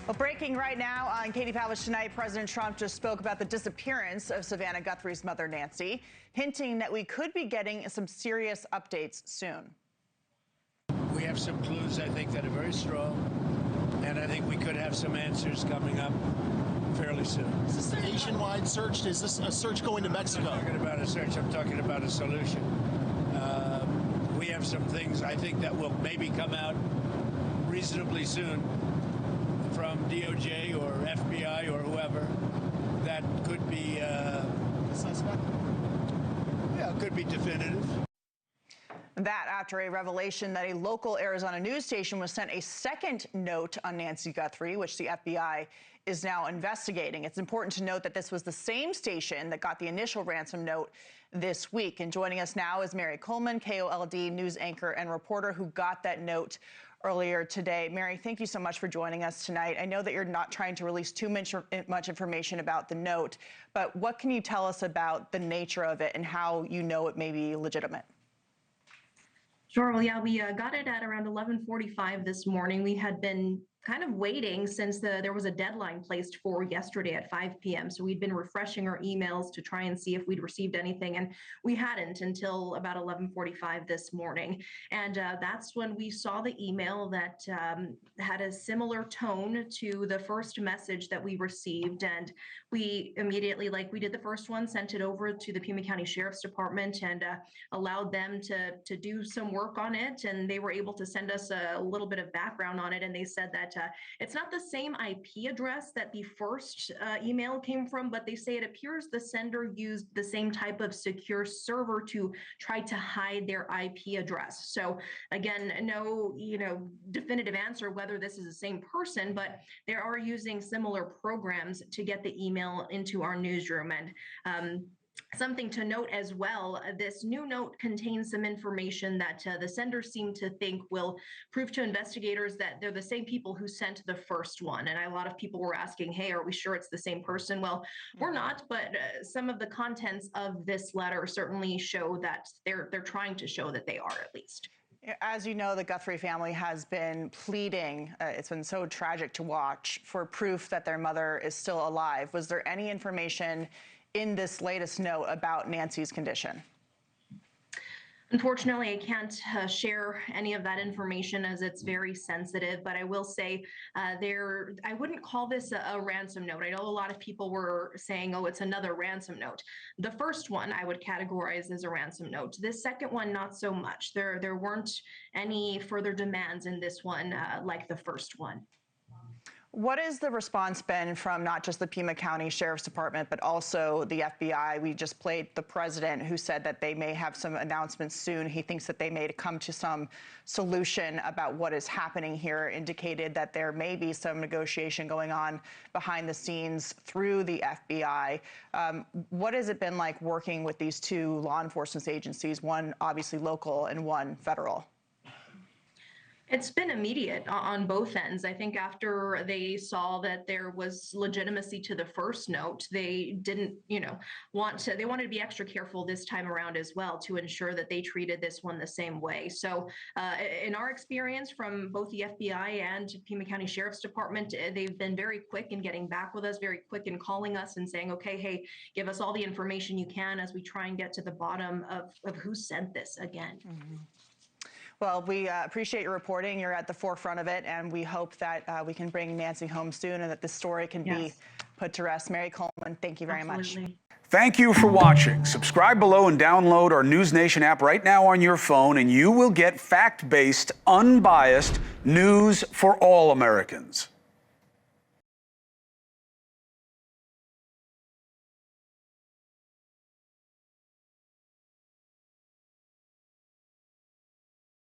Well, breaking right now on Pavlich Tonight, President Trump just spoke about the disappearance of Savannah Guthrie's mother, Nancy, hinting that we could be getting some serious updates soon. We have some clues, I think, that are very strong, and I think we could have some answers coming up fairly soon. Is this a nationwide search? Is this a search going to Mexico? I'm not talking about a search. I'm talking about a solution. We have some things, I think, that will maybe come out reasonably soon from DOJ or FBI or whoever that could be suspect. Yeah, could be definitive. That after a revelation that a local Arizona news station was sent a second note on Nancy Guthrie, which the FBI is now investigating. It's important to note that this was the same station that got the initial ransom note this week. And joining us now is Mary Coleman, KOLD news anchor and reporter who got that note earlier today. Mary, thank you so much for joining us tonight. I know that you're not trying to release too much information about the note, but what can you tell us about the nature of it and how you know it may be legitimate? Sure. Well, yeah, we got it at around 11:45 this morning. We had been kind of waiting since there was a deadline placed for yesterday at 5 p.m. So we'd been refreshing our emails to try and see if we'd received anything, and we hadn't until about 11:45 this morning. And that's when we saw the email that had a similar tone to the first message that we received. And we immediately, like we did the first one, sent it over to the Pima County Sheriff's Department and allowed them to do some work on it. And they were able to send us a little bit of background on it. And they said that it's not the same IP address that the first email came from, but they say it appears the sender used the same type of secure server to try to hide their IP address. So again, no, definitive answer whether this is the same person, but they are using similar programs to get the email into our newsroom. And something to note as well, this new note contains some information that the sender seemed to think will prove to investigators that they're the same people who sent the first one. And a lot of people were asking, hey, are we sure it's the same person? Well, we're not, but some of the contents of this letter certainly show that they're trying to show that they are, at least. As you know, the Guthrie family has been pleading, it's been so tragic to watch, for proof that their mother is still alive. Was there any information in this latest note about Nancy's condition? Unfortunately, I can't share any of that information as it's very sensitive, but I will say I wouldn't call this a ransom note. I know a lot of people were saying, oh, it's another ransom note. The first one I would categorize as a ransom note. This second one, not so much. There weren't any further demands in this one like the first one. What has the response been from not just the Pima County Sheriff's Department, but also the FBI? We just played the president who said that they may have some announcements soon. He thinks that they may come to some solution about what is happening here, indicated that there may be some negotiation going on behind the scenes through the FBI. What has it been like working with these two law enforcement agencies, one obviously local and one federal? It's been immediate on both ends. I think after they saw that there was legitimacy to the first note, they didn't, they wanted to be extra careful this time around as well to ensure that they treated this one the same way. So in our experience from both the FBI and Pima County Sheriff's Department, they've been very quick in getting back with us, very quick in calling us and saying, okay, hey, give us all the information you can as we try and get to the bottom of who sent this again. Mm-hmm. Well, we appreciate your reporting. You're at the forefront of it, and we hope that we can bring Nancy home soon and that this story can be put to rest. Mary Coleman, thank you very much. Thank you for watching. Subscribe below and download our NewsNation app right now on your phone, and you will get fact-based, unbiased news for all Americans.